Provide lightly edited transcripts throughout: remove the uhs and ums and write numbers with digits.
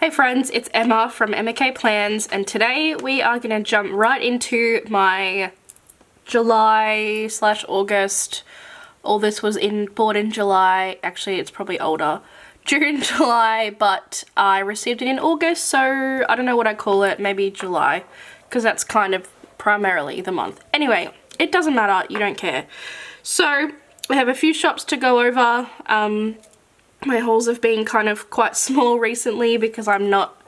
Hey friends, it's Emma from MK Plans, and today we are going to jump right into my July/August. All this was bought in July. Actually, it's probably older. June, July, but I received it in August, so I don't know what I call it. Maybe July, because that's kind of primarily the month. Anyway, it doesn't matter. You don't care. So we have a few shops to go over. My hauls have been kind of quite small recently because I'm not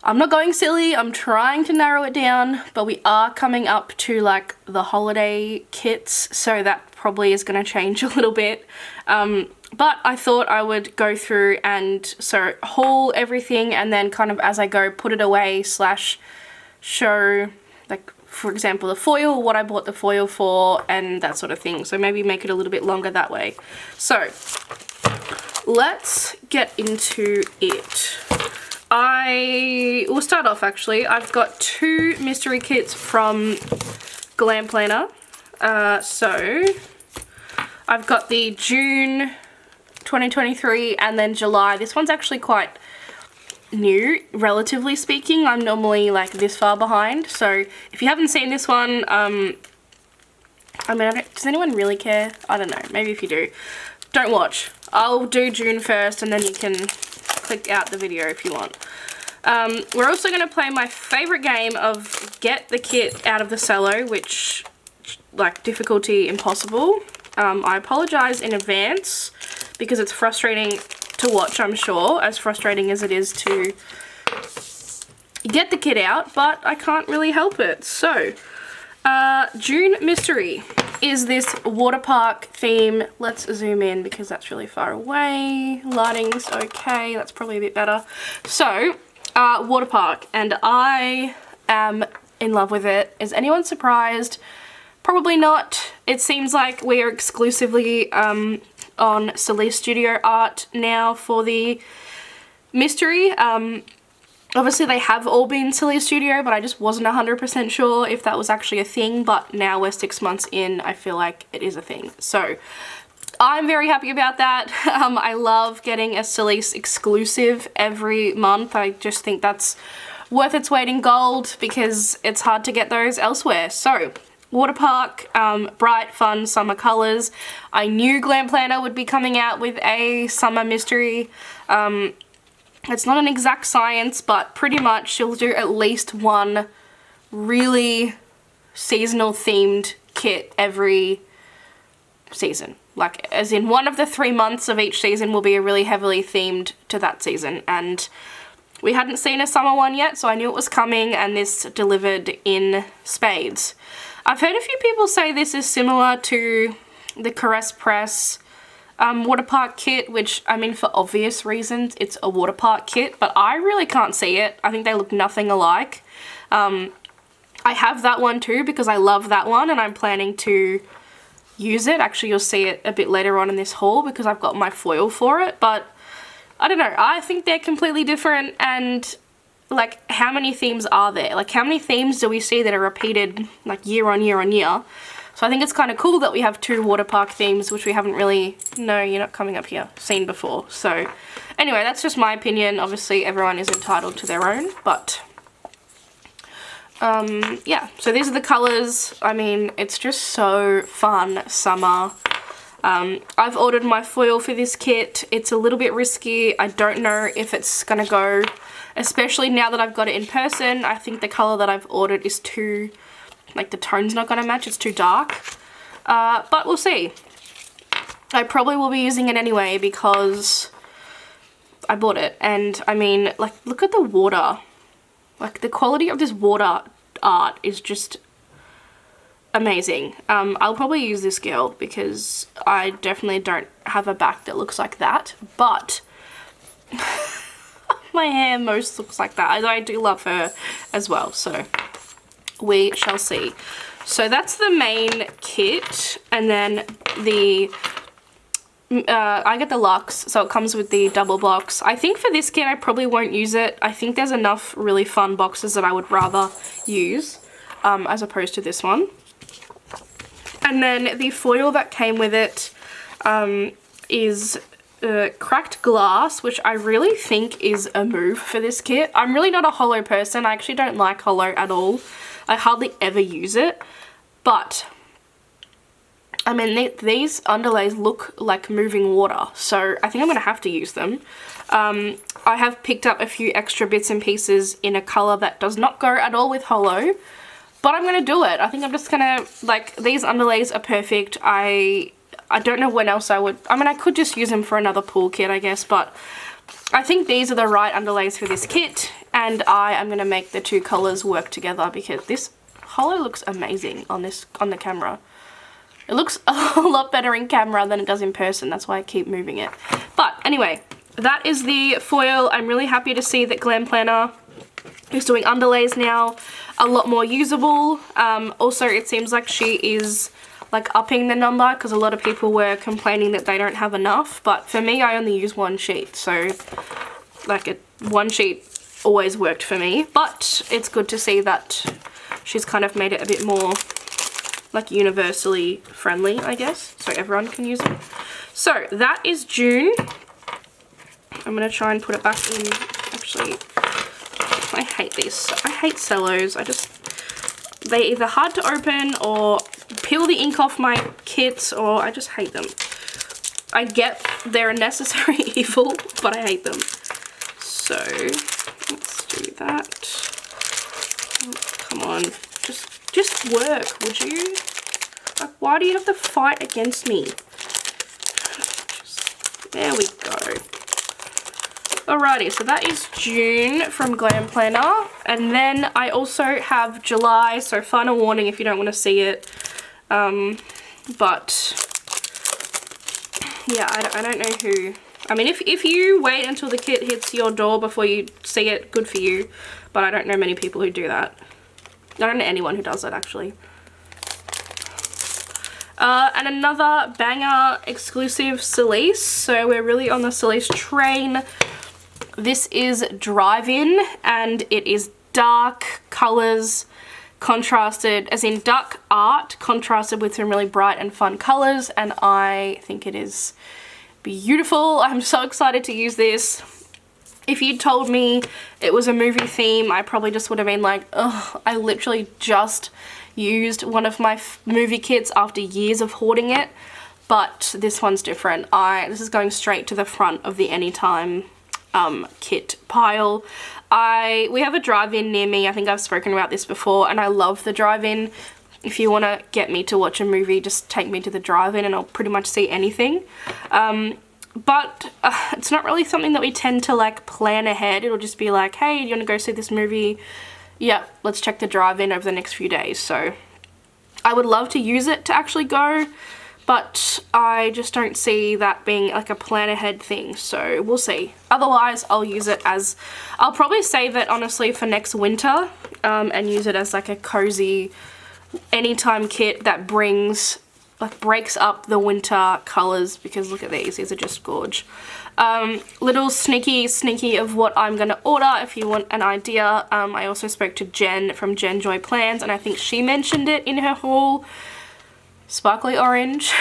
going silly. I'm trying to narrow it down, but we are coming up to like the holiday kits, so that probably is going to change a little bit. But I thought I would go through and haul everything, and then kind of as I go put it away / show, like for example the foil, what I bought the foil for and that sort of thing. So maybe make it a little bit longer that way. So let's get into it. I will start off actually. I've got 2 mystery kits from Glam Planner. So I've got the June 2023 and then July. This one's actually quite new, relatively speaking. I'm normally like this far behind. So if you haven't seen this one, I mean, does anyone really care? I don't know. Maybe if you do, don't watch. I'll do June first and then you can click out the video if you want. We're also going to play my favourite game of get the kit out of the cello, which, like, difficulty impossible. I apologise in advance because it's frustrating to watch, I'm sure, as frustrating as it is to get the kit out, but I can't really help it. So, June Mystery is this water park theme. Let's zoom in because that's really far away. Lighting's okay, that's probably a bit better. So, water park, and I am in love with it. Is anyone surprised? Probably not. It seems like we are exclusively on Celeste Studio Art now for the mystery. Obviously they have all been Celeste Studio, but I just wasn't 100% sure if that was actually a thing, but now we're 6 months in, I feel like it is a thing. So I'm very happy about that. I love getting a Celeste exclusive every month. I just think that's worth its weight in gold because it's hard to get those elsewhere. So water park, bright, fun summer colors. I knew Glam Planner would be coming out with a summer mystery. It's not an exact science, but pretty much she'll do at least one really seasonal themed kit every season. Like, as in one of the 3 months of each season will be really heavily themed to that season. And we hadn't seen a summer one yet, so I knew it was coming, and this delivered in spades. I've heard a few people say this is similar to the Caress Press water park kit, which, I mean, for obvious reasons, it's a water park kit, but I really can't see it. I think they look nothing alike. I have that one too because I love that one and I'm planning to use it. Actually, you'll see it a bit later on in this haul because I've got my foil for it, but I don't know. I think they're completely different, and like, how many themes are there? Like, how many themes do we see that are repeated like year on year on year? So I think it's kind of cool that we have 2 water park themes, which we haven't really, no, you're not coming up here, seen before. So anyway, that's just my opinion. Obviously everyone is entitled to their own, but yeah, so these are the colors. I mean, it's just so fun summer. I've ordered my foil for this kit. It's a little bit risky. I don't know if it's gonna go, especially now that I've got it in person. I think the color that I've ordered is too, like, the tone's not gonna match, it's too dark. But we'll see. I probably will be using it anyway because I bought it. And I mean, like, look at the water. Like, the quality of this water art is just amazing. I'll probably use this girl because I definitely don't have a back that looks like that, but my hair most looks like that. I do love her as well, so we shall see. So that's the main kit, and then the I get the luxe, so it comes with the double box. I think for this kit I probably won't use it. I think there's enough really fun boxes that I would rather use as opposed to this one. And then the foil that came with it is Cracked Glass, which I really think is a move for this kit. I'm really not a holo person. I actually don't like holo at all. I hardly ever use it. But, I mean, these underlays look like moving water. So, I think I'm going to have to use them. I have picked up a few extra bits and pieces in a colour that does not go at all with holo. But I'm going to do it. I think I'm just going to, like, these underlays are perfect. I don't know when else I would, I mean, I could just use them for another pool kit, I guess, but I think these are the right underlays for this kit, and I am going to make the two colours work together because this holo looks amazing on the camera. It looks a lot better in camera than it does in person, that's why I keep moving it. But anyway, that is the foil. I'm really happy to see that Glam Planner is doing underlays now, a lot more usable. Also, it seems like she is like upping the number because a lot of people were complaining that they don't have enough, but for me I only use one sheet, so like one sheet always worked for me. But it's good to see that she's kind of made it a bit more like universally friendly, I guess, so everyone can use it. So that is June. I'm gonna try and put it back in. Actually, I hate this. I hate cellos. They're either hard to open or peel the ink off my kits, or I just hate them. I get they're a necessary evil, but I hate them. So let's do that. Come on, just work, would you? Like, why do you have to fight against me? There we go. Alrighty, so that is June from Glam Planner, and then I also have July, so final warning if you don't want to see it. But yeah, I don't know who. I mean, if you wait until the kit hits your door before you see it, good for you, but I don't know many people who do that. I don't know anyone who does that, actually. And another banger exclusive Celeste, so we're really on the Celeste train. This is Drive-In, and it is dark colours contrasted, as in dark art contrasted with some really bright and fun colours, and I think it is beautiful. I'm so excited to use this. If you'd told me it was a movie theme, I probably just would have been like, ugh, I literally just used one of my movie kits after years of hoarding it, but this one's different. This is going straight to the front of the Anytime kit pile. We have a drive-in near me. I think I've spoken about this before, and I love the drive-in. If you want to get me to watch a movie, just take me to the drive-in and I'll pretty much see anything. But it's not really something that we tend to like plan ahead. It'll just be like, hey, do you want to go see this movie? Yeah, let's check the drive-in over the next few days. So I would love to use it to actually go, but I just don't see that being like a plan ahead thing, so we'll see. Otherwise, I'll use it as, I'll probably save it honestly for next winter, and use it as like a cozy Anytime kit that breaks up the winter colours, because look at these are just gorge. Little sneaky of what I'm gonna order if you want an idea. I also spoke to Jen from Jen Joy Plans, and I think she mentioned it in her haul. Sparkly orange,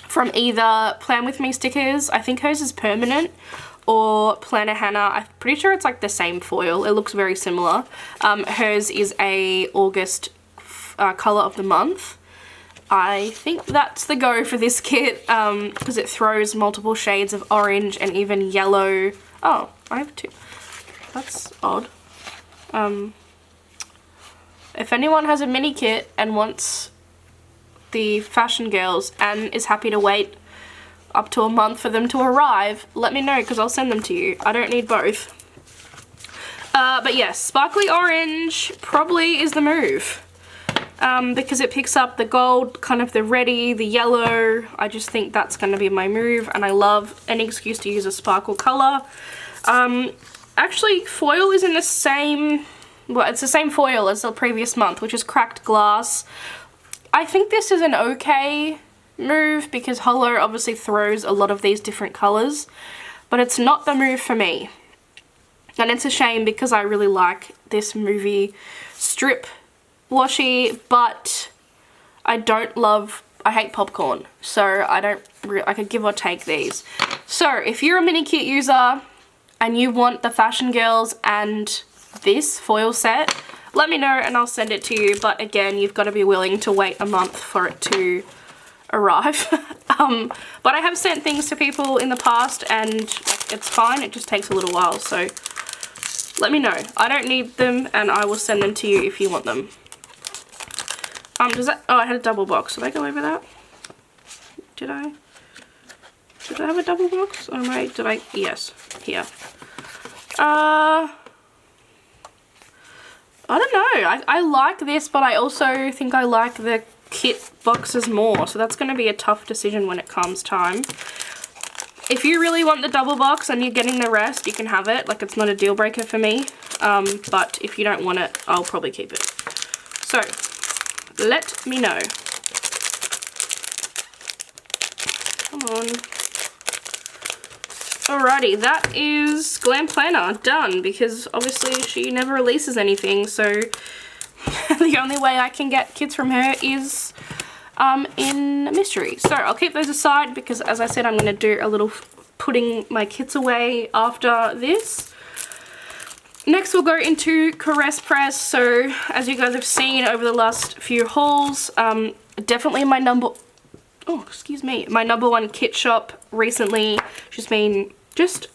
from either Plan With Me stickers, I think hers is permanent, or Planner Hannah. I'm pretty sure it's like the same foil. It looks very similar. Hers is a August colour of the month. I think that's the go for this kit, because it throws multiple shades of orange and even yellow. Oh, I have two. That's odd. If anyone has a mini kit and wants the Fashion Girls and is happy to wait up to a month for them to arrive, let me know because I'll send them to you. I don't need both. But yes, sparkly orange probably is the move, because it picks up the gold, kind of the reddy, the yellow. I just think that's going to be my move, and I love any excuse to use a sparkle colour. Actually, foil is in the same, well, it's the same foil as the previous month, which is Cracked Glass. I think this is an okay move because holo obviously throws a lot of these different colours, but it's not the move for me. And it's a shame because I really like this movie strip washi, but I don't love I hate popcorn, so I could give or take these. So if you're a mini kit user and you want the Fashion Girls and this foil set, let me know and I'll send it to you. But again, you've got to be willing to wait a month for it to arrive. But I have sent things to people in the past and it's fine, it just takes a little while, so let me know. I don't need them and I will send them to you if you want them. Does that, oh, I had a double box. Did I go over that? Did I have a double box? Oh my, did I? Yes, here. I don't know. I like this, but I also think I like the kit boxes more, so that's going to be a tough decision when it comes time. If you really want the double box and you're getting the rest, you can have it. Like, it's not a deal breaker for me. But if you don't want it, I'll probably keep it. So, let me know. Come on. Alrighty, that is Glam Planner done, because obviously she never releases anything, so the only way I can get kits from her is in mystery. So I'll keep those aside because, as I said, I'm going to do a little putting my kits away after this. Next we'll go into Caress Press. So as you guys have seen over the last few hauls, definitely my number one kit shop recently. She's been just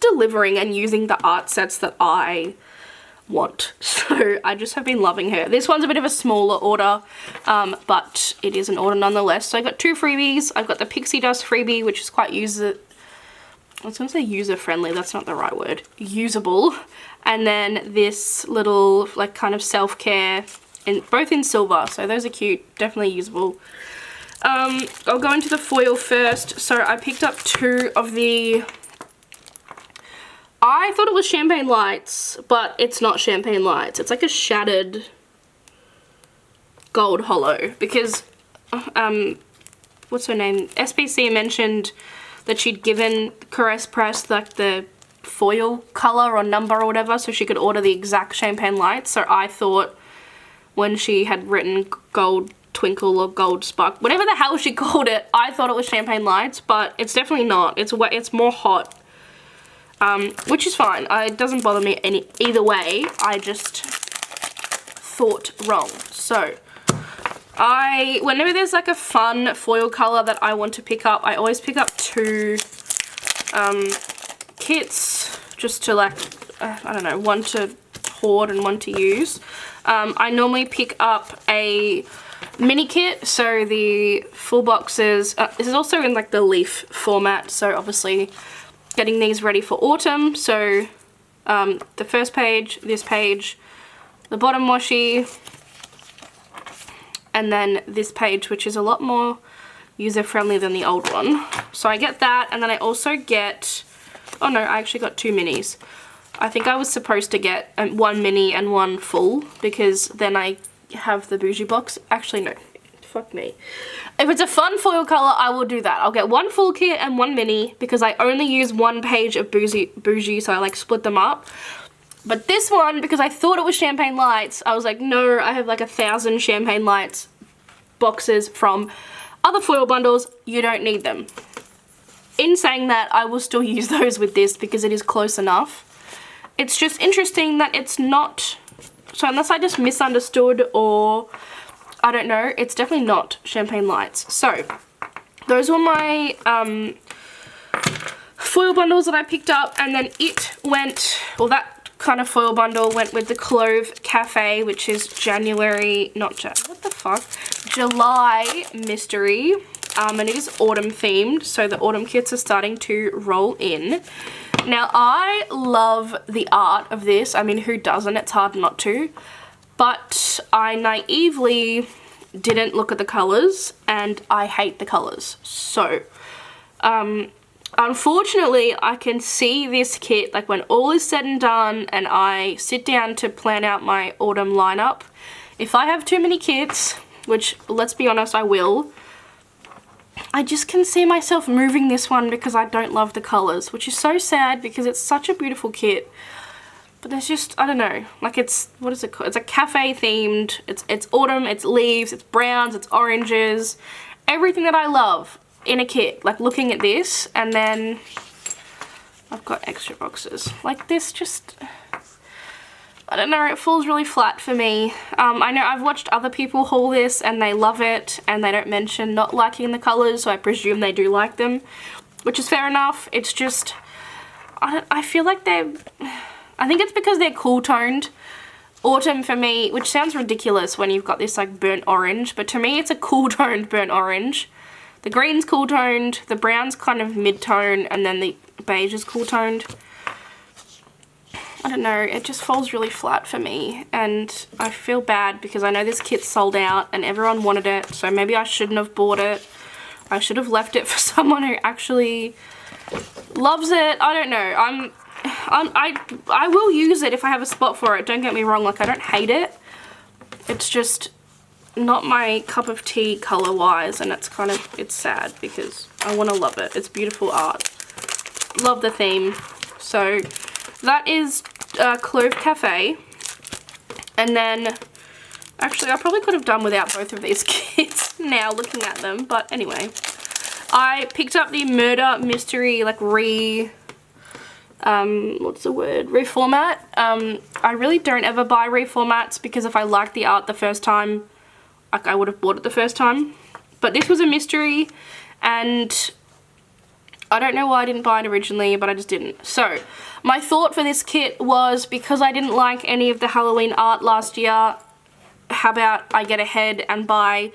delivering and using the art sets that I want. So I just have been loving her. This one's a bit of a smaller order, but it is an order nonetheless. So I got 2 freebies. I've got the Pixie Dust freebie, which is quite I was going to say user-friendly, that's not the right word. Usable. And then this little, like, kind of self-care, both in silver. So those are cute, definitely usable. I'll go into the foil first. So I picked up 2 of the... I thought it was Champagne Lights, but it's not Champagne Lights. It's like a shattered gold hollow, because, what's her name? SPC mentioned that she'd given Caress Press like the foil color or number or whatever, so she could order the exact Champagne Lights. So I thought when she had written gold twinkle or gold spark, whatever the hell she called it, I thought it was Champagne Lights, but it's definitely not. It's more hot, which is fine. It doesn't bother me either way. I just thought wrong. So whenever there's like a fun foil color that I want to pick up, I always pick up 2 kits just to, like, I don't know, one to hoard and one to use. I normally pick up a mini kit, so the full boxes, this is also in like the leaf format, so obviously getting these ready for autumn. So the first page, this page, the bottom washi, and then this page, which is a lot more user-friendly than the old one. So I get that, and then I also get, oh no, I actually got 2 minis. I think I was supposed to get 1 mini and 1 full, because then I have the bougie box. Actually, no, fuck me. If it's a fun foil color, I will do that. I'll get 1 full kit and 1 mini, because I only use 1 page of bougie, so I like split them up. But this one, because I thought it was Champagne Lights, I was like, no, I have like 1,000 Champagne Lights boxes from other foil bundles. You don't need them. In saying that, I will still use those with this because it is close enough. It's just interesting that it's not, so unless I just misunderstood or I don't know, it's definitely not Champagne Lights. So those were my foil bundles that I picked up, and then it went, well, that kind of foil bundle went with the Clove Cafe, which is July mystery, and it is autumn themed, so the autumn kits are starting to roll in. Now I love the art of this. I mean, who doesn't? It's hard not to, but I naively didn't look at the colors, and I hate the colors. So unfortunately, I can see this kit, like when all is said and done and I sit down to plan out my autumn lineup, if I have too many kits, which let's be honest, I will, I just can see myself moving this one because I don't love the colors, which is so sad because it's such a beautiful kit. But there's just, I don't know, like it's, what is it called? It's a cafe themed, it's autumn, it's leaves, it's browns, it's oranges, everything that I love in a kit. Like looking at this, and then I've got extra boxes. Like this just, I don't know, it falls really flat for me. I know I've watched other people haul this and they love it and they don't mention not liking the colours, so I presume they do like them, which is fair enough. It's just, I feel like I think it's because they're cool toned. Autumn for me, which sounds ridiculous when you've got this like burnt orange, but to me it's a cool toned burnt orange. The green's cool toned, the brown's kind of mid-tone, and then the beige is cool toned. I don't know, it just falls really flat for me, and I feel bad because I know this kit's sold out and everyone wanted it, so maybe I shouldn't have bought it. I should have left it for someone who actually loves it. I don't know. I will use it if I have a spot for it, don't get me wrong, like I don't hate it. It's just not my cup of tea color wise, and it's sad because I want to love it. It's beautiful art. Love the theme. So that is Clove Cafe. And then, actually I probably could have done without both of these kits now looking at them, but anyway. I picked up the Murder Mystery like reformat. I really don't ever buy reformats because if I like the art the first time, like I would have bought it the first time. But this was a mystery and I don't know why I didn't buy it originally, but I just didn't. So my thought for this kit was, because I didn't like any of the Halloween art last year, how about I get ahead and buy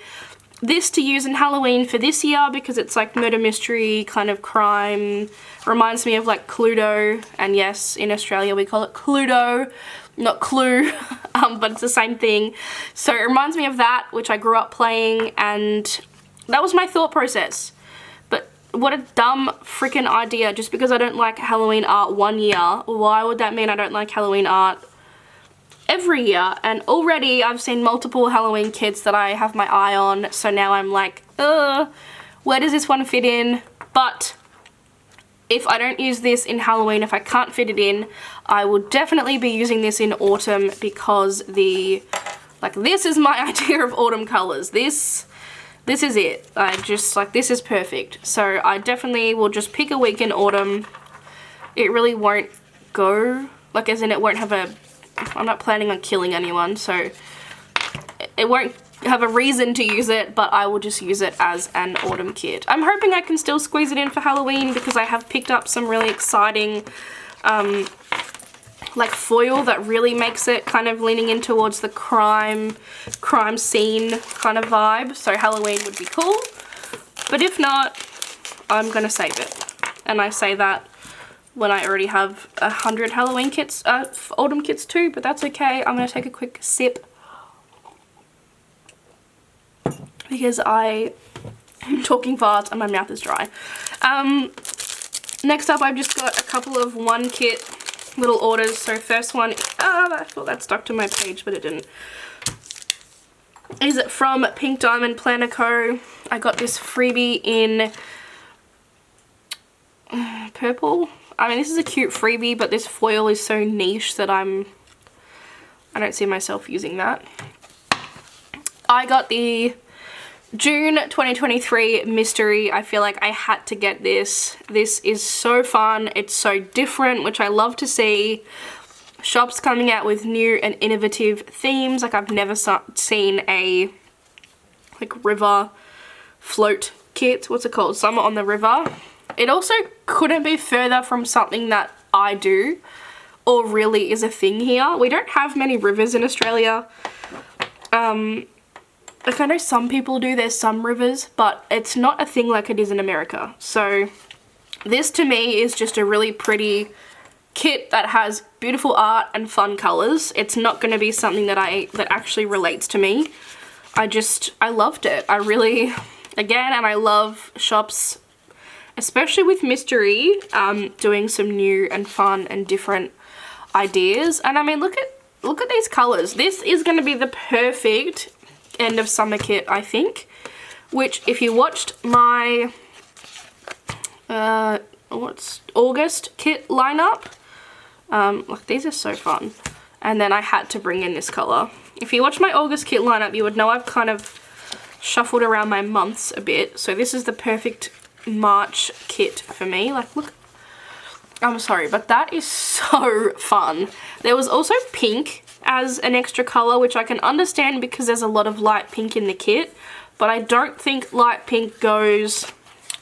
this to use in Halloween for this year, because it's like murder mystery, kind of crime, reminds me of like Cluedo, and yes, in Australia we call it Cluedo, not Clue, but it's the same thing. So it reminds me of that, which I grew up playing, and that was my thought process. But what a dumb freaking idea. Just because I don't like Halloween art one year, why would that mean I don't like Halloween art every year? And already I've seen multiple Halloween kits that I have my eye on, so now I'm like, where does this one fit in? But if I don't use this in Halloween, if I can't fit it in, I will definitely be using this in autumn, because this is my idea of autumn colors. This is it. This is perfect. So I definitely will just pick a week in autumn. It really won't go, like as in it won't have I'm not planning on killing anyone, so it won't have a reason to use it, but I will just use it as an autumn kit. I'm hoping I can still squeeze it in for Halloween, because I have picked up some really exciting like foil that really makes it kind of leaning in towards the crime scene kind of vibe, so Halloween would be cool. But if not, I'm gonna save it. And I say that when I already have 100 Halloween kits, autumn kits too, but that's okay. I'm gonna take a quick sip because I am talking fast and my mouth is dry. Next up, I've just got a couple of one kit little orders. So first one, I thought that stuck to my page, but it didn't. Is it from Pink Diamond Planner Co. I got this freebie in purple. I mean, this is a cute freebie, but this foil is so niche that I don't see myself using that. I got the June 2023 mystery. I feel like I had to get this. This is so fun. It's so different, which I love to see. Shops coming out with new and innovative themes. Like I've never seen a river float kit. What's it called? Summer on the River. It also couldn't be further from something that I do or really is a thing here. We don't have many rivers in Australia. Like I know some people do, there's some rivers, but it's not a thing like it is in America. So this to me is just a really pretty kit that has beautiful art and fun colors. It's not going to be something that actually relates to me. I loved it. I really, again, and I love shops, especially with mystery, doing some new and fun and different ideas. And I mean, look at these colors. This is going to be the perfect end of summer kit, I think, which if you watched my August kit lineup, Like these are so fun. And then I had to bring in this colour. If you watch my August kit lineup, you would know I've kind of shuffled around my months a bit. So this is the perfect March kit for me. Like, look. I'm sorry, but that is so fun. There was also pink as an extra colour, which I can understand because there's a lot of light pink in the kit. But I don't think light pink goes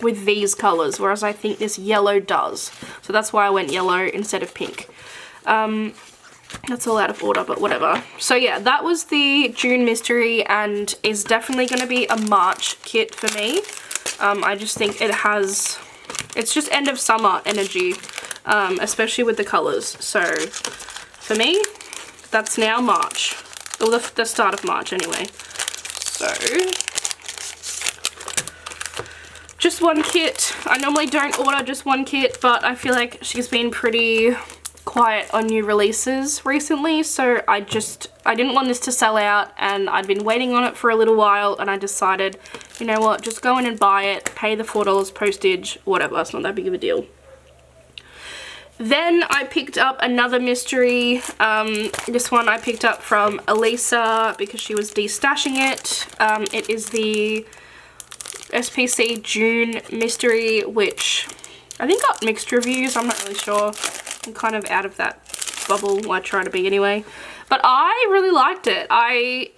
with these colours, whereas I think this yellow does. So that's why I went yellow instead of pink. That's all out of order, but whatever. So yeah, that was the June mystery and is definitely going to be a March kit for me. I just think it's just end of summer energy, especially with the colours. So for me, that's now March, or the start of March anyway. So just one kit. I normally don't order just one kit, but I feel like she's been pretty quiet on new releases recently, so I didn't want this to sell out, and I'd been waiting on it for a little while, and I decided, you know what, just go in and buy it, pay the $4 postage, whatever, it's not that big of a deal. Then I picked up another mystery. This one I picked up from Elisa because she was destashing it. It is the SPC June mystery, which I think got mixed reviews. I'm not really sure. I'm kind of out of that bubble. I try to be anyway. But I really liked it. I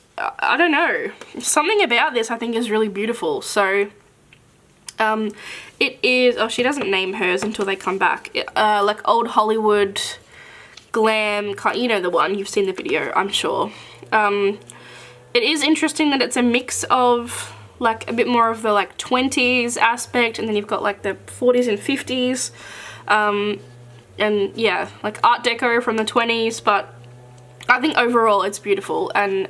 don't know. Something about this I think is really beautiful. So it is, oh, she doesn't name hers until they come back. Like old Hollywood glam, you know the one, you've seen the video, I'm sure. It is interesting that it's a mix of like a bit more of the like 20s aspect, and then you've got like the 40s and 50s. And yeah, like Art Deco from the 20s, but I think overall it's beautiful, and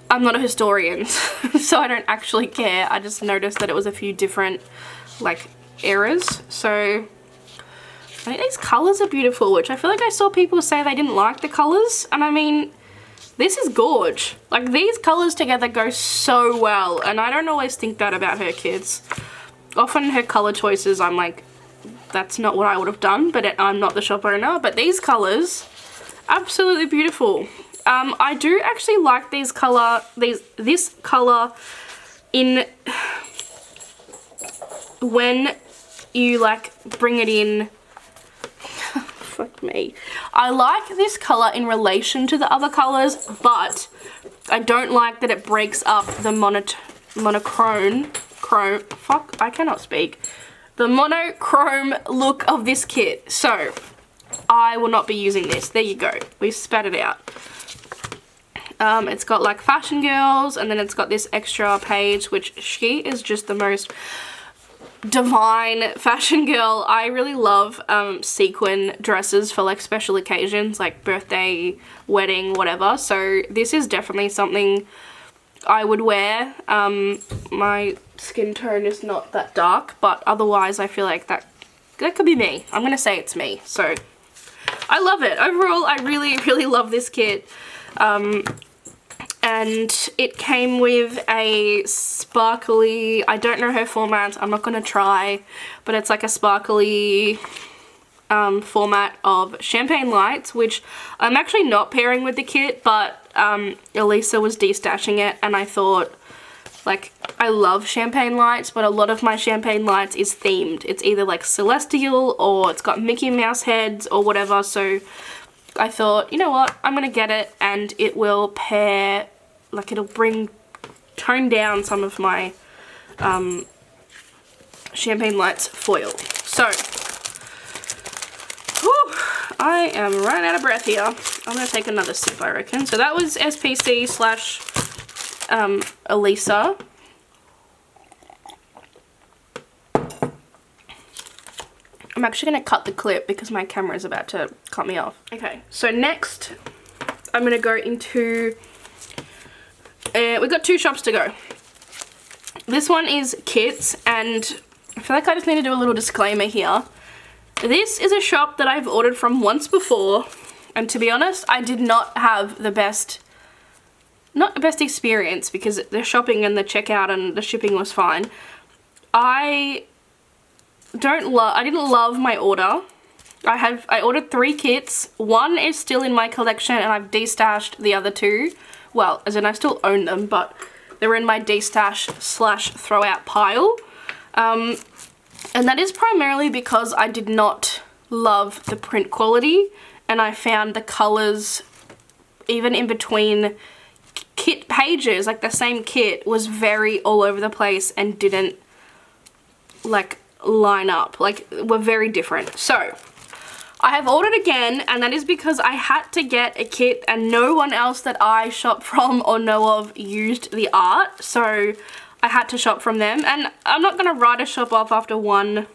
I'm not a historian, so I don't actually care. I just noticed that it was a few different like eras. So I think these colours are beautiful, which I feel like I saw people say they didn't like the colours, and I mean, this is gorge. Like these colours together go so well, and I don't always think that about her kids. Often her colour choices, I'm like, that's not what I would have done, but I'm not the shop owner. But these colours, absolutely beautiful. I do actually like this colour in when you like bring it in. Fuck me. I like this colour in relation to the other colours, but I don't like that it breaks up the monochrome look of this kit. So I will not be using this. There you go. We spat it out. It's got like fashion girls, and then it's got this extra page, which she is just the most divine fashion girl. I really love sequin dresses for like special occasions, like birthday, wedding, whatever. So this is definitely something I would wear. My skin tone is not that dark, but otherwise I feel like that could be me. I'm gonna say it's me. So I love it. Overall, I really, really love this kit. And it came with a sparkly, I don't know her format, I'm not gonna try, but it's like a sparkly format of champagne lights, which I'm actually not pairing with the kit, but Elisa was destashing it, and I thought, like, I love champagne lights, but a lot of my champagne lights is themed. It's either like celestial, or it's got Mickey Mouse heads or whatever. So I thought, you know what, I'm gonna get it, and it will pair, like it'll tone down some of my champagne lights foil. So whew, I am running out of breath here. I'm gonna take another sip, I reckon. So that was SPC slash Elisa. I'm actually gonna cut the clip because my camera is about to cut me off. Okay, so next I'm gonna go into, we've got two shops to go. This one is Kits, and I feel like I just need to do a little disclaimer here. This is a shop that I've ordered from once before, and to be honest, I did not have the best, not the best experience, because the shopping and the checkout and the shipping was fine. I didn't love my order. I ordered 3 kits. 1 is still in my collection and I've destashed the other 2. Well, as in I still own them, but they're in my destash / throw out pile. And that is primarily because I did not love the print quality, and I found the colors, even in between kit pages, like the same kit, was very all over the place and didn't like line up, like were very different. So I have ordered again, and that is because I had to get a kit and no one else that I shop from or know of used the art, so I had to shop from them. And I'm not gonna write a shop off after one,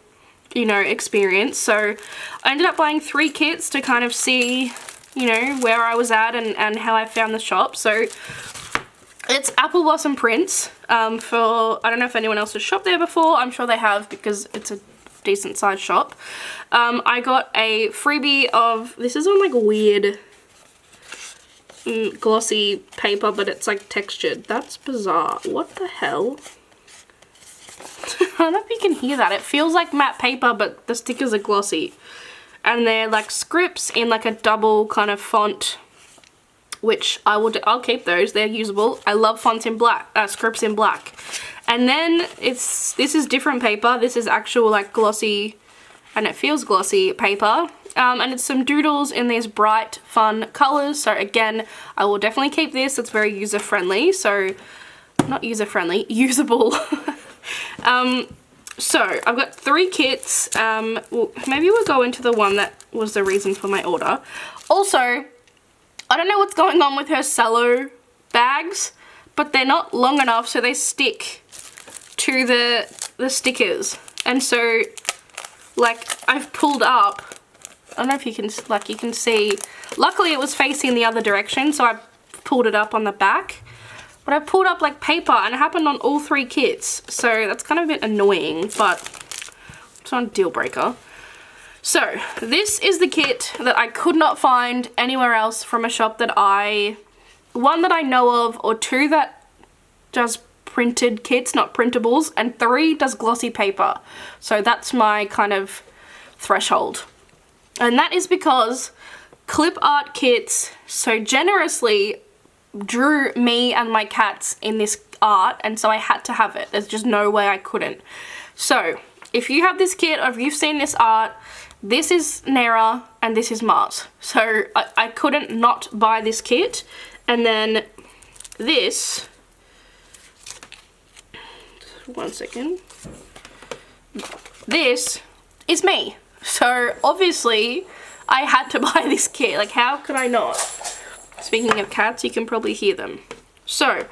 you know, experience. So I ended up buying 3 kits to kind of see, you know, where I was at and how I found the shop. So it's Apple Blossom Prints. I don't know if anyone else has shopped there before. I'm sure they have because it's a decent sized shop. I got a freebie of, this is on like weird glossy paper, but it's like textured. That's bizarre. What the hell? I don't know if you can hear that. It feels like matte paper, but the stickers are glossy. And they're like scripts in like a double kind of font, which I'll keep those. They're usable. I love fonts in black, scripts in black. And then this is different paper. This is actual like glossy, and it feels glossy paper. And it's some doodles in these bright, fun colors. So again, I will definitely keep this. It's very user-friendly. So, not user-friendly, usable. So I've got 3 kits. Well, maybe we'll go into the one that was the reason for my order. Also, I don't know what's going on with her cello bags, but they're not long enough, so they stick to the stickers. And so, like, I've pulled up, I don't know if you can, like, you can see, luckily it was facing the other direction, so I pulled it up on the back. But I pulled up like paper, and it happened on all 3 kits, so that's kind of a bit annoying, but it's not a deal breaker. So this is the kit that I could not find anywhere else from a shop that one that I know of, or 2 that does printed kits, not printables, and 3 does glossy paper. So that's my kind of threshold. And that is because Clip Art Kits so generously drew me and my cats in this art, and so I had to have it. There's just no way I couldn't. So if you have this kit, or if you've seen this art, this is Nera and this is Mars. So I couldn't not buy this kit. And then this, one second, this is me. So obviously I had to buy this kit. Like, how could I not? Speaking of cats, you can probably hear them. So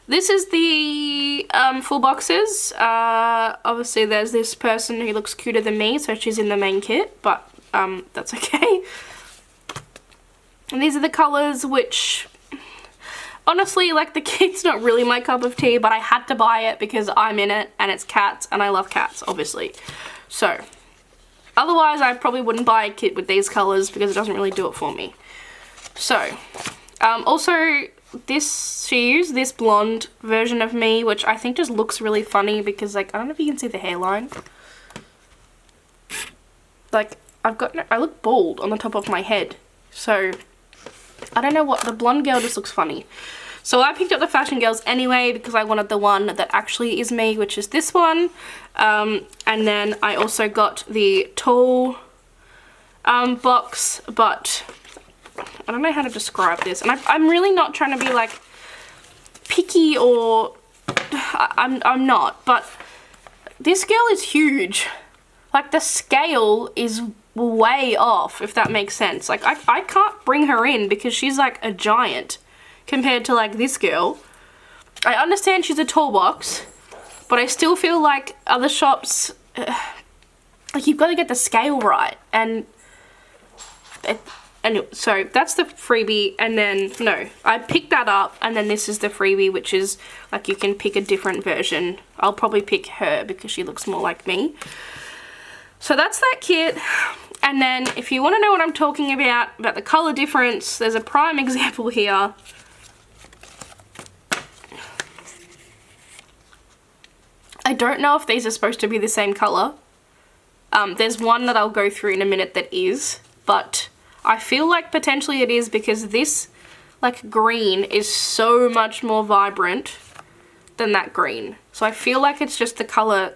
this is the full boxes. Obviously there's this person who looks cuter than me, so she's in the main kit, but that's okay. And these are the colors, which honestly, like, the kit's not really my cup of tea, but I had to buy it because I'm in it and it's cats and I love cats, obviously. So otherwise I probably wouldn't buy a kit with these colors because it doesn't really do it for me. So also she used this blonde version of me, which I think just looks really funny because, like, I don't know if you can see the hairline. Like, I look bald on the top of my head. So I don't know what, the blonde girl just looks funny. So I picked up the Fashion Girls anyway because I wanted the one that actually is me, which is this one. And then I also got the tall box, but I don't know how to describe this. And I'm really not trying to be like picky, or I'm not, but this girl is huge. Like, the scale is way off, if that makes sense. Like, I can't bring her in because she's like a giant compared to like this girl. I understand she's a tall box, but I still feel like other shops, like, you've got to get the scale right. And so that's the freebie, and then, no, I picked that up, and then this is the freebie, which is, like, you can pick a different version. I'll probably pick her because she looks more like me. So that's that kit. And then if you want to know what I'm talking about the color difference, there's a prime example here. I don't know if these are supposed to be the same color. There's one that I'll go through in a minute that is, but I feel like potentially it is because this like green is so much more vibrant than that green. So I feel like it's just the color.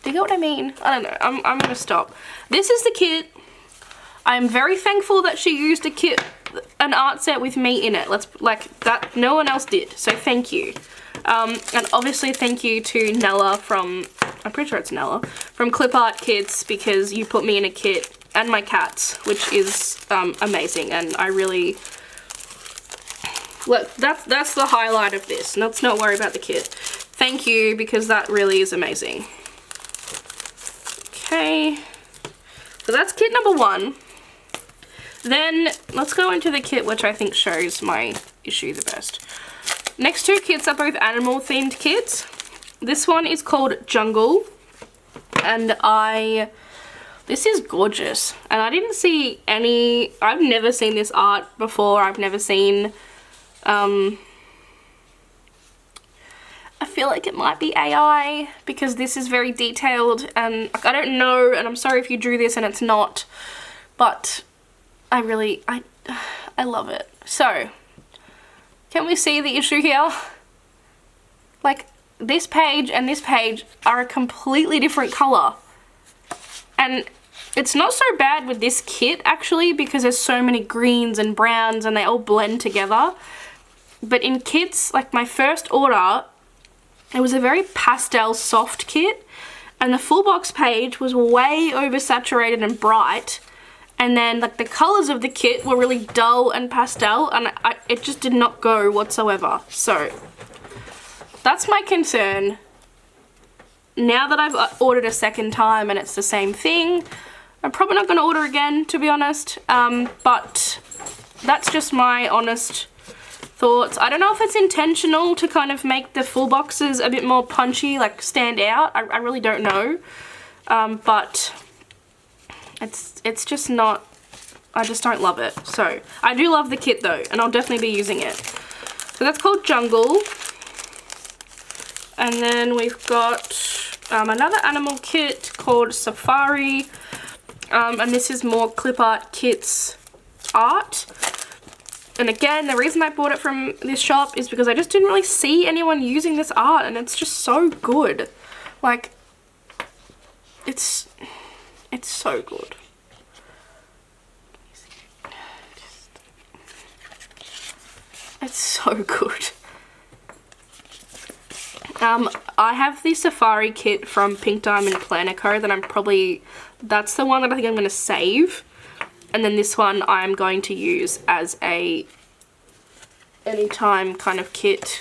Do you get what I mean? I don't know. I'm gonna stop. This is the kit. I'm very thankful that she used an art set with me in it. That no one else did. So thank you. And obviously thank you to Nella from, I'm pretty sure it's Nella, from Clip Art Kits, because you put me in a kit and my cats, which is amazing, and I really, look, that's the highlight of this. Let's not worry about the kit. Thank you, because that really is amazing. Okay, so that's kit number 1. Then let's go into the kit which I think shows my issue the best. Next 2 kits are both animal themed kits. This one is called Jungle, and this is gorgeous, and I didn't see any, I've never seen this art before. I've never seen, I feel like it might be AI because this is very detailed, and I don't know, and I'm sorry if you drew this and it's not, but I love it. So, can we see the issue here? Like, this page and this page are a completely different color. And it's not so bad with this kit actually, because there's so many greens and browns and they all blend together. But in kits, like my first order, it was a very pastel soft kit, and the full box page was way oversaturated and bright, and then like the colors of the kit were really dull and pastel, and it just did not go whatsoever. So that's my concern. Now that I've ordered a second time and it's the same thing, I'm probably not going to order again, to be honest, but that's just my honest thoughts. I don't know if it's intentional to kind of make the full boxes a bit more punchy, like stand out. I really don't know, but it's just not, I just don't love it. So I do love the kit though, and I'll definitely be using it. So that's called Jungle. And then we've got another animal kit called Safari, and this is more Clip Art Kits art. And again, the reason I bought it from this shop is because I just didn't really see anyone using this art, and it's just so good. Like, it's so good. It's so good. I have the Safari kit from Pink Diamond Planner Co. that that's the one that I think I'm going to save. And then this one I'm going to use as a anytime kind of kit.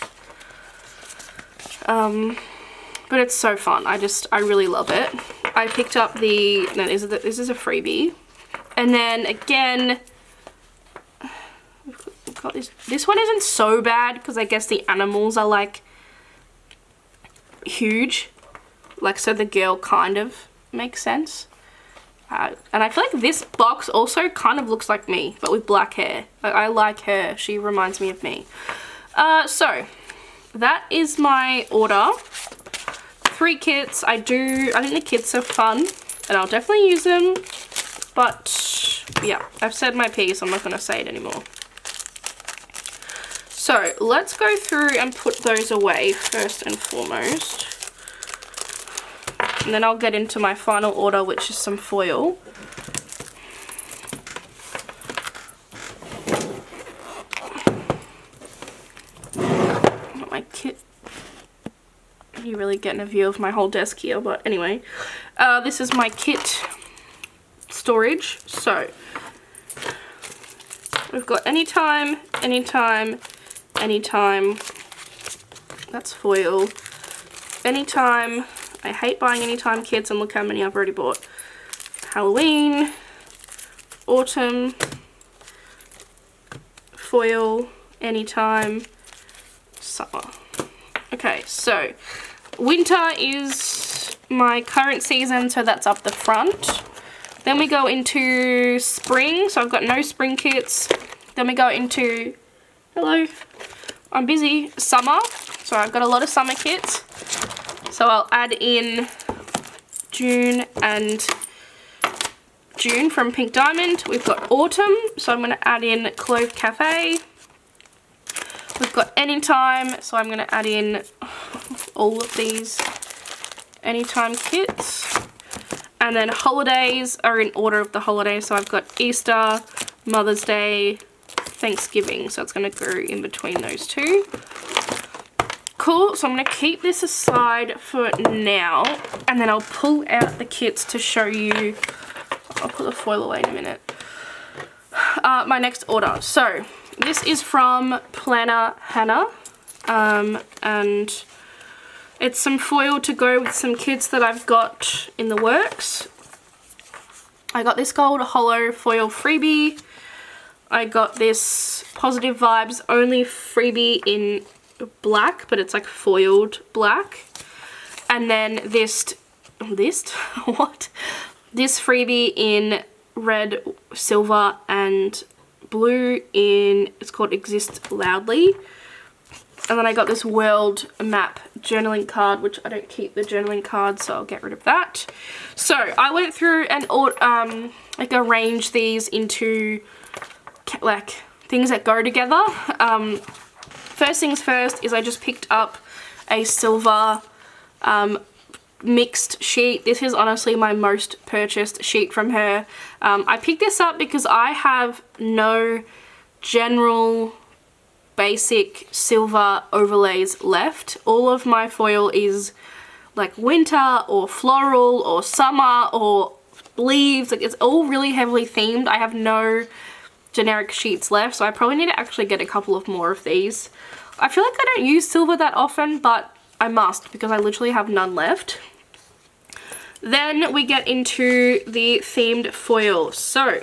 But it's so fun. I really love it. I picked up this is a freebie. And then again, we've got this one isn't so bad because I guess the animals are like huge. Like, so the girl kind of makes sense. And I feel like this box also kind of looks like me, but with black hair. I like her. She reminds me of me. So that is my order. 3 kits. I think the kits are fun, and I'll definitely use them. But yeah, I've said my piece. I'm not going to say it anymore. So let's go through and put those away first and foremost. And then I'll get into my final order, which is some foil. Got my kit. You're really getting a view of my whole desk here, but anyway. This is my kit storage. So we've got anytime, anytime, anytime. That's foil. Anytime. I hate buying anytime kits, and look how many I've already bought. Halloween, autumn, foil, anytime, summer. Okay, so winter is my current season, so that's up the front. Then we go into spring, so I've got no spring kits. Then we go into, hello, I'm busy, summer. So I've got a lot of summer kits. So I'll add in June and June from Pink Diamond. We've got Autumn, so I'm going to add in Clove Cafe. We've got Anytime, so I'm going to add in all of these Anytime kits. And then holidays are in order of the holidays, so I've got Easter, Mother's Day, Thanksgiving, so it's going to go in between those two. Cool, so I'm going to keep this aside for now, and then I'll pull out the kits to show you. I'll put the foil away in a minute. My next order. So this is from Planner Hannah, and it's some foil to go with some kits that I've got in the works. I got this gold hollow foil freebie. I got this Positive Vibes only freebie in black, but it's like foiled black. And then this what? This freebie in red, silver, and blue in, it's called Exist Loudly. And then I got this world map journaling card, which I don't keep the journaling card, so I'll get rid of that. So I went through and like arranged these into like things that go together. First things first is I just picked up a silver mixed sheet. This is honestly my most purchased sheet from her. I picked this up because I have no general basic silver overlays left. All of my foil is like winter or floral or summer or leaves. Like, it's all really heavily themed. I have no generic sheets left, so I probably need to actually get a couple of more of these. I feel like I don't use silver that often, but I must because I literally have none left. Then we get into the themed foil. So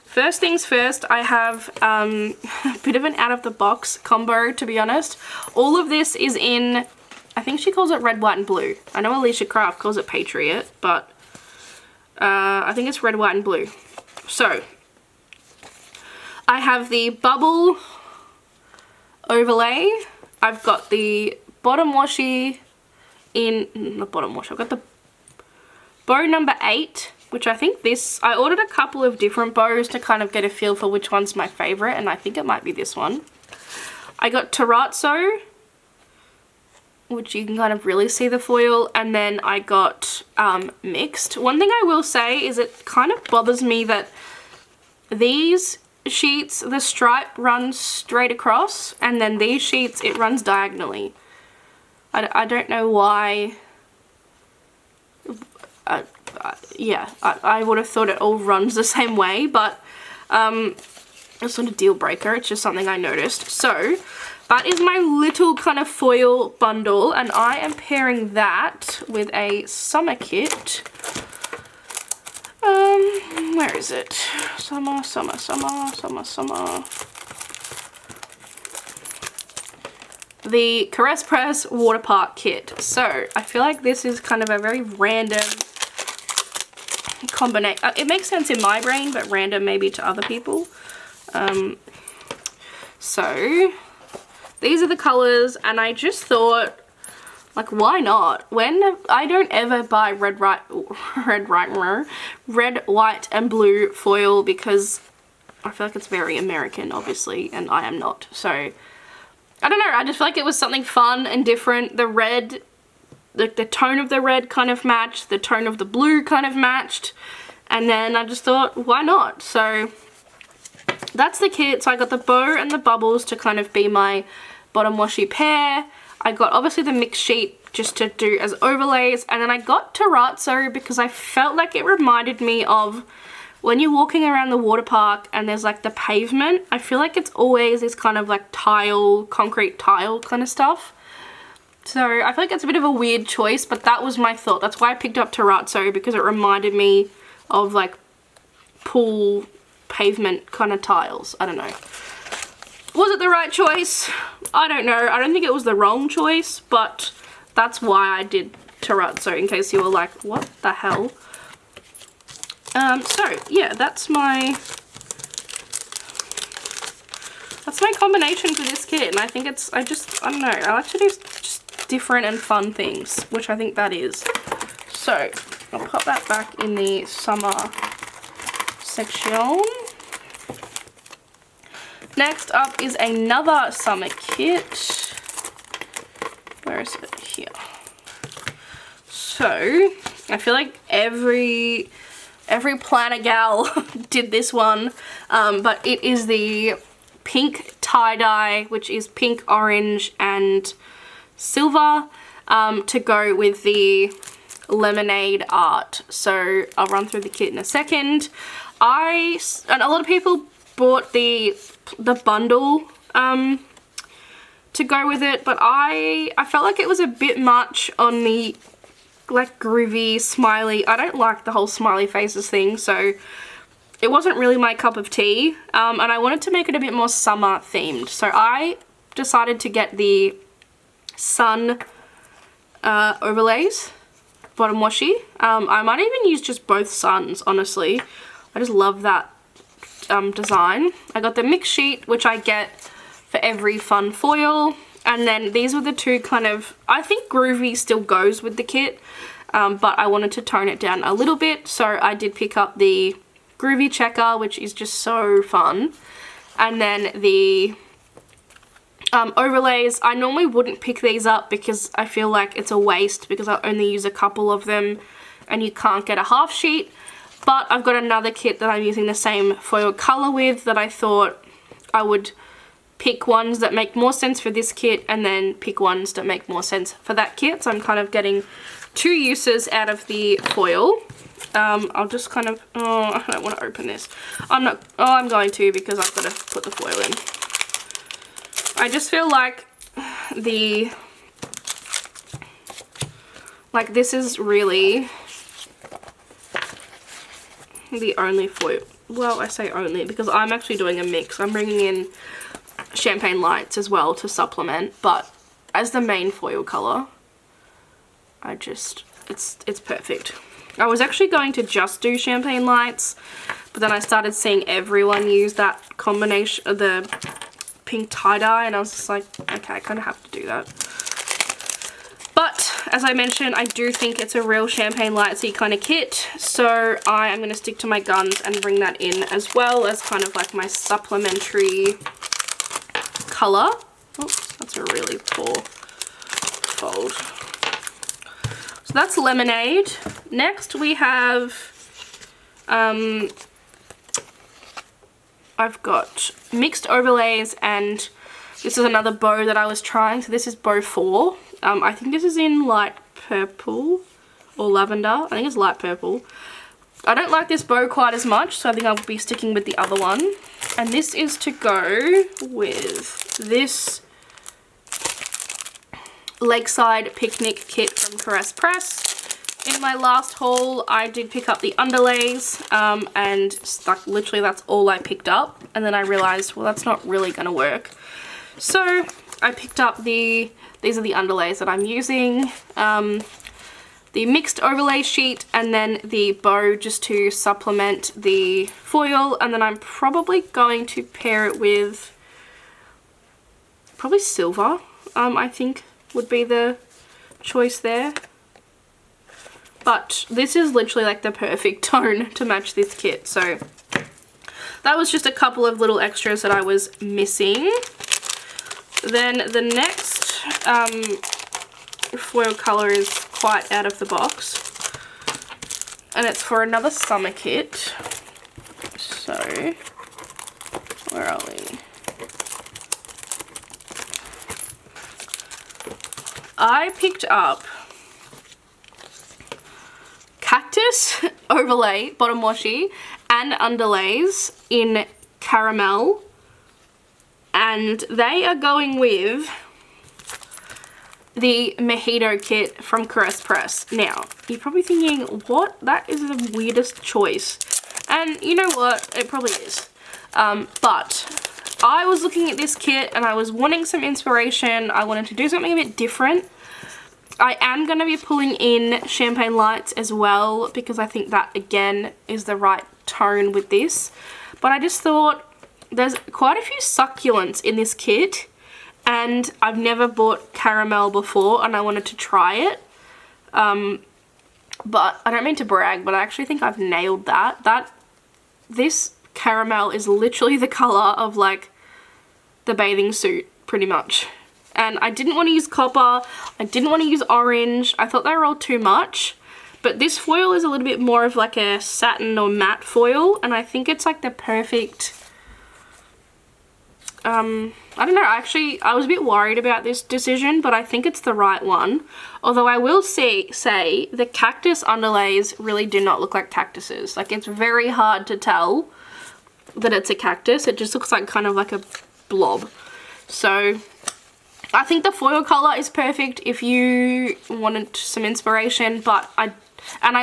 first things first, I have a bit of an out-of-the-box combo, to be honest. All of this is in, I think she calls it red, white, and blue. I know Alicia Craft calls it Patriot, but I think it's red, white, and blue. So I have the bubble overlay. I've got the bottom washi in, not bottom washi, I've got the bow number 8, which I think this, I ordered a couple of different bows to kind of get a feel for which one's my favorite, and I think it might be this one. I got terrazzo, which you can kind of really see the foil, and then I got mixed. One thing I will say is it kind of bothers me that these sheets, the stripe runs straight across, and then these sheets, it runs diagonally. I don't know why. Yeah, I would have thought it all runs the same way, but it's not a deal breaker, it's just something I noticed. So that is my little kind of foil bundle, and I am pairing that with a summer kit. Where is it? Summer, summer, summer, summer, summer. The Caress Press Water Park kit. So I feel like this is kind of a very random combination. It makes sense in my brain, but random maybe to other people. So these are the colors, and I just thought, like, why not? When I don't ever buy red, white, and blue foil because I feel like it's very American, obviously, and I am not. So I don't know, I just feel like it was something fun and different. The red, the tone of the red kind of matched, the tone of the blue kind of matched, and then I just thought, why not? So that's the kit. So I got the bow and the bubbles to kind of be my bottom washi pair. I got obviously the mixed sheet just to do as overlays, and then I got terrazzo because I felt like it reminded me of when you're walking around the water park and there's like the pavement. I feel like it's always this kind of like tile, concrete tile kind of stuff. So I feel like it's a bit of a weird choice, but that was my thought. That's why I picked up terrazzo, because it reminded me of like pool pavement kind of tiles. I don't know. Was it the right choice? I don't know. I don't think it was the wrong choice, but that's why I did terrazzo, in case you were like, what the hell? So yeah, that's my combination for this kit, and I think it's, I don't know, I like to do just different and fun things, which I think that is. So I'll pop that back in the summer section. Next up is another summer kit. Where is it? Here. So, I feel like every planner gal did this one, but it is the pink tie-dye, which is pink, orange, and silver, to go with the lemonade art. So I'll run through the kit in a second. And a lot of people bought the bundle to go with it, but I felt like it was a bit much on the like groovy smiley. I don't like the whole smiley faces thing, so it wasn't really my cup of tea, and I wanted to make it a bit more summer themed, so I decided to get the sun overlays bottom washi. I might even use just both suns, honestly. I just love that design. I got the mix sheet, which I get for every fun foil, and then these were the two kind of, I think groovy still goes with the kit, but I wanted to tone it down a little bit, so I did pick up the groovy checker, which is just so fun, and then the overlays. I normally wouldn't pick these up because I feel like it's a waste because I only use a couple of them and you can't get a half sheet, but I've got another kit that I'm using the same foil color with that I thought I would pick ones that make more sense for this kit and then pick ones that make more sense for that kit, so I'm kind of getting two uses out of the foil. I'll just kind of, I don't want to open this. I'm going to because I've got to put the foil in. I just feel like this is really the only foil. Well, I say only because I'm actually doing a mix. I'm bringing in Champagne Lights as well to supplement, but as the main foil color, it's perfect. I was actually going to just do Champagne Lights, but then I started seeing everyone use that combination of the pink tie-dye, and I was just like, okay, I kind of have to do that. But as I mentioned, I do think it's a real Champagne Lightsy kind of kit, so I am going to stick to my guns and bring that in as well as kind of like my supplementary color. Oops, that's a really poor fold. So that's Lemonade. Next we have, I've got mixed overlays, and this is another bow that I was trying. So this is bow 4. I think this is in light purple or lavender. I think it's light purple. I don't like this bow quite as much, so I think I'll be sticking with the other one. And this is to go with this Lakeside Picnic kit from Caress Press. In my last haul, I did pick up the underlays, and like literally that's all I picked up. And then I realized, well, that's not really gonna work. So I picked up these are the underlays that I'm using. The mixed overlay sheet and then the bow just to supplement the foil, and then I'm probably going to pair it with probably silver, I think would be the choice there. But this is literally like the perfect tone to match this kit, so that was just a couple of little extras that I was missing. Then the next foil color is quite out of the box, and it's for another summer kit. So where are we? I picked up Cactus overlay bottom washi and underlays in caramel, and they are going with the Mojito kit from Caress Press. Now, you're probably thinking, what? That is the weirdest choice. And you know what? It probably is. But I was looking at this kit and I was wanting some inspiration. I wanted to do something a bit different. I am going to be pulling in Champagne Lights as well because I think that, again, is the right tone with this. But I just thought there's quite a few succulents in this kit, and I've never bought caramel before and I wanted to try it. But I don't mean to brag, but I actually think I've nailed that. That this caramel is literally the colour of like the bathing suit pretty much. And I didn't want to use copper, I didn't want to use orange, I thought they were all too much. But this foil is a little bit more of like a satin or matte foil, and I think it's like the perfect, I don't know, actually I was a bit worried about this decision, but I think it's the right one. Although I will say the cactus underlays really do not look like cactuses. Like, it's very hard to tell that it's a cactus. It just looks like kind of like a blob. So I think the foil colour is perfect if you wanted some inspiration, but I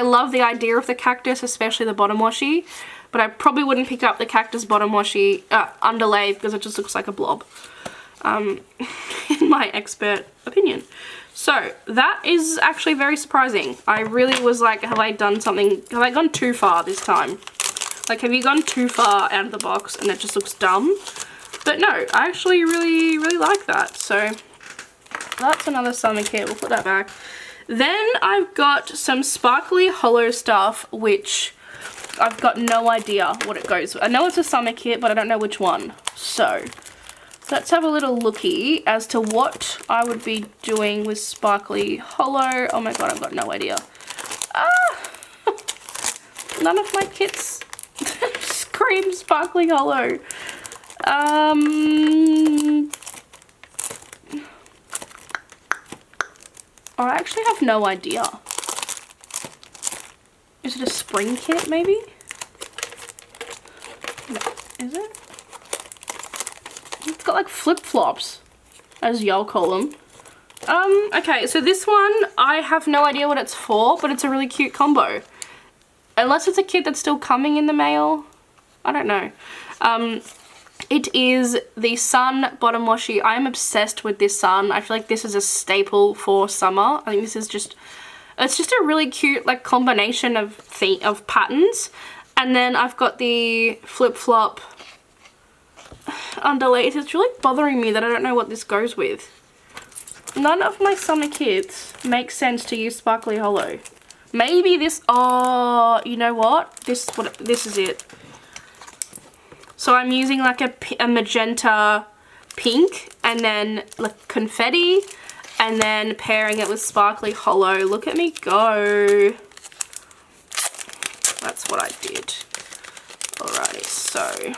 love the idea of the cactus, especially the bottom washi, but I probably wouldn't pick up the cactus bottom washi underlay because it just looks like a blob, in my expert opinion. So that is actually very surprising. I really was like, have I done something, have I gone too far this time? Like, have you gone too far out of the box and it just looks dumb? But no, I actually really like that. So that's another summer kit. We'll put that back. Then I've got some sparkly hollow stuff, which I've got no idea what it goes with. I know it's a summer kit, but I don't know which one. So let's have a little looky as to what I would be doing with sparkly hollow. Oh my god, I've got no idea. None of my kits scream sparkly hollow. I actually have no idea. Is it a spring kit, maybe? No, is it? It's got like flip-flops, as y'all call them. Okay, so this one, I have no idea what it's for, but it's a really cute combo. Unless it's a kit that's still coming in the mail. I don't know. It is the Sun bottom washi. I am obsessed with this Sun. I feel like this is a staple for summer. I think this is just, it's just a really cute like combination of patterns. And then I've got the flip-flop underlays. It's really bothering me that I don't know what this goes with. None of my summer kits make sense to use sparkly hollow. Maybe this, oh, you know what? This is it. So I'm using like a magenta pink and then like confetti and then pairing it with sparkly hollow. Look at me go. That's what I did. Alrighty, so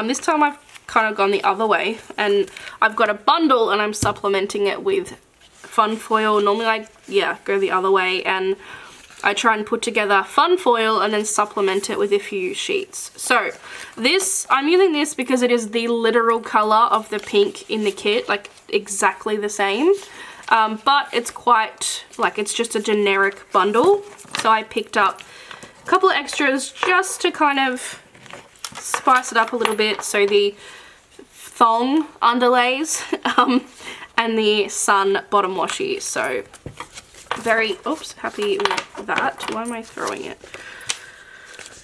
this time I've kind of gone the other way and I've got a bundle and I'm supplementing it with fun foil. Normally I go the other way and I try and put together fun foil and then supplement it with a few sheets. So this, I'm using this because it is the literal color of the pink in the kit, like exactly the same. But it's quite, like, it's just a generic bundle. So I picked up a couple of extras just to kind of spice it up a little bit. So the thong underlays and the Sun bottom washi. So very, oops, happy with that. Why am I throwing it?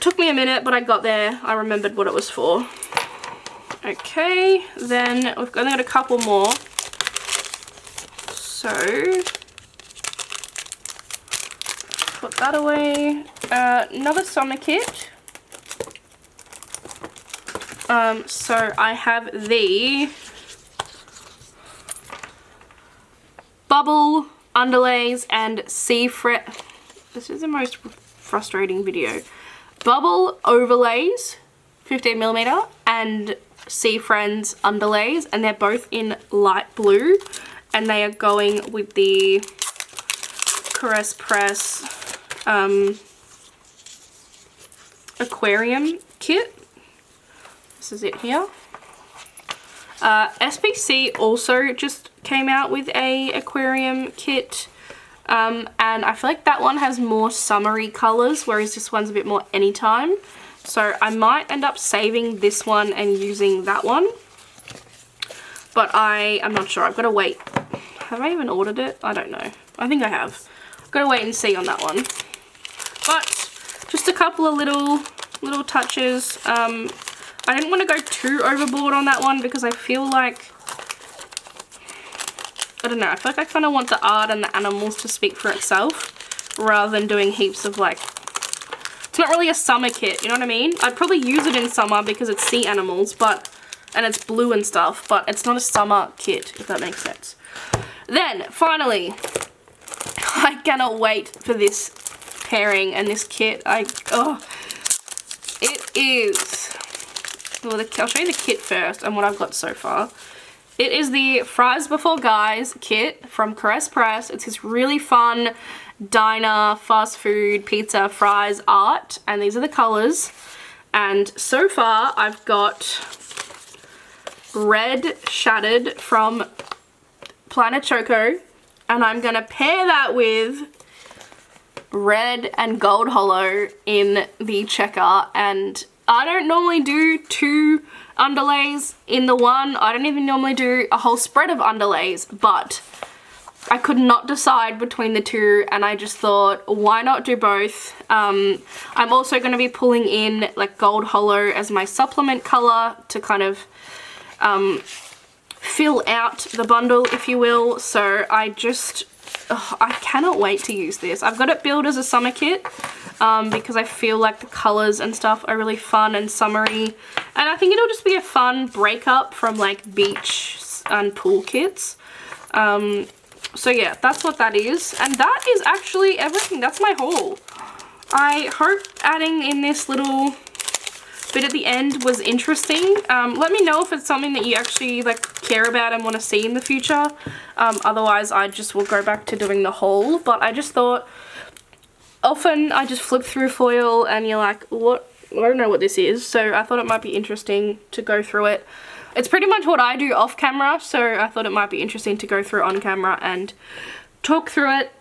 Took me a minute, but I got there. I remembered what it was for. Okay, then we've only got a couple more. So, put that away. Another summer kit. So I have the bubble underlays and sea fret. This is the most frustrating video. Bubble overlays, 15mm, and Sea Friends underlays, and they're both in light blue, and they are going with the Caress Press aquarium kit. This is it here. SPC also just came out with a aquarium kit, and I feel like that one has more summery colors, whereas this one's a bit more anytime. So I might end up saving this one and using that one, but I'm not sure. I've got to wait. Have I even ordered it? I don't know. I think I have. I've got to wait and see on that one. But just a couple of little touches. I didn't want to go too overboard on that one because I feel like, I don't know, I feel like I kind of want the art and the animals to speak for itself rather than doing heaps of like it's not really a summer kit, you know what I mean? I'd probably use it in summer because it's sea animals, but, and it's blue and stuff, but it's not a summer kit, if that makes sense. Then, finally, I cannot wait for this pairing and this kit. It is, well, I'll show you the kit first and what I've got so far. It is the Fries Before Guys kit from Caress Press. It's this really fun diner, fast food, pizza, fries art, and these are the colors. And so far I've got Red Shattered from Planet Choco, and I'm gonna pair that with Red and Gold Hollow in the checker. And I don't normally do 2 underlays in the one. I don't even normally do a whole spread of underlays, but I could not decide between the 2, and I just thought, why not do both? I'm also going to be pulling in like Gold Hollow as my supplement color to kind of fill out the bundle, if you will. So I cannot wait to use this. I've got it billed as a summer kit because I feel like the colors and stuff are really fun and summery, and I think it'll just be a fun breakup from like beach and pool kits. So yeah, that's what that is, and that is actually everything. That's my haul. I hope adding in this little bit at the end was interesting. Let me know if it's something that you actually like care about and want to see in the future. Otherwise I just will go back to doing the haul, but I just thought, often I just flip through foil and you're like, what? I don't know what this is, so I thought it might be interesting to go through it. It's pretty much what I do off camera, so I thought it might be interesting to go through on camera and talk through it.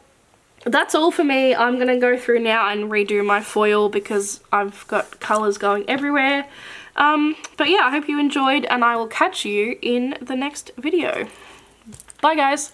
That's all for me. I'm gonna go through now and redo my foil because I've got colors going everywhere. But yeah, I hope you enjoyed, and I will catch you in the next video. Bye guys.